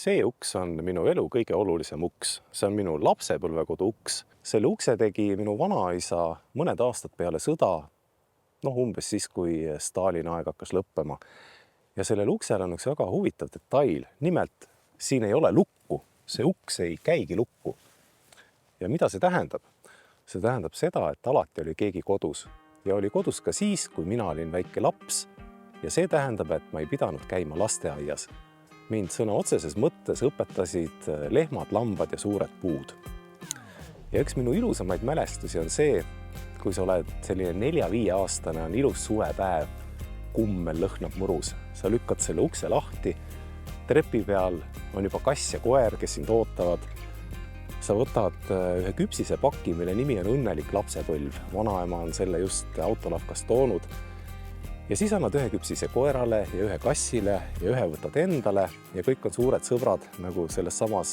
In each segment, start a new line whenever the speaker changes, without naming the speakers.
See uks on minu elu kõige olulisem uks. See on minu lapsepõlvekodu uks. Selle ukse tegi minu vanaisa mõned aastad peale sõda, umbes siis, kui Stalini aeg hakkas lõppema. Ja sellel uksel on üks väga huvitav detail. Nimelt, siin ei ole lukku. See uks ei käigi lukku. Ja mida see tähendab? See tähendab seda, et alati oli keegi kodus. Ja oli kodus ka siis, kui mina olin väike laps. Ja see tähendab, et ma ei pidanud käima lasteaias. Mind sõna otseses mõttes õpetasid lehmad, lambad ja suured puud. Ja üks minu ilusamaid mälestusi on see, kui sa oled selline 4-5 aastane, on ilus suvepäev, kummel lõhnab murus. Sa lükkad selle ukse lahti, trepi peal on juba kass ja koer, kes sind ootavad. Sa võtad ühe küpsise paki, mille nimi on õnnelik lapsepõlv. Vanaema on selle just autolavkast toonud. Ja siis annad ühe küpsise koerale ja ühe kassile ja ühe võtad endale ja kõik on suured sõbrad, nagu selles samas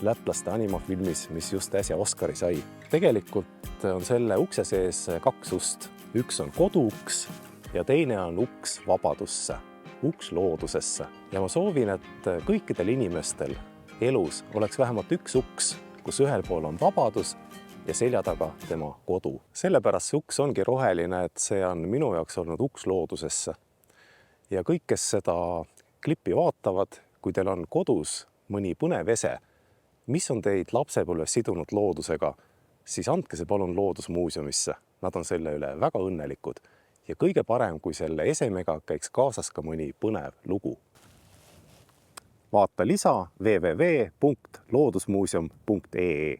lätlaste animafilmis, mis just äsja Oscari sai. Tegelikult on selle ukse sees 2 ust. Üks on koduuks ja teine on uks vabadusse, uks loodusesse. Ja ma soovin, et kõikidel inimestel elus oleks vähemalt üks uks, kus ühel pool on vabadus ja selja taga tema kodu. Sellepärast see uks ongi roheline, et see on minu jaoks olnud uks loodusesse. Ja kõik, kes seda klippi vaatavad, kui teil on kodus mõni põnev ese, mis on teid lapsepõlves sidunud loodusega, siis andke see palun Loodusmuuseumisse. Nad on selle üle väga õnnelikud. Ja kõige parem, kui selle esemega käiks kaasas ka mõni põnev lugu. Vaata lisa www.loodusmuuseum.ee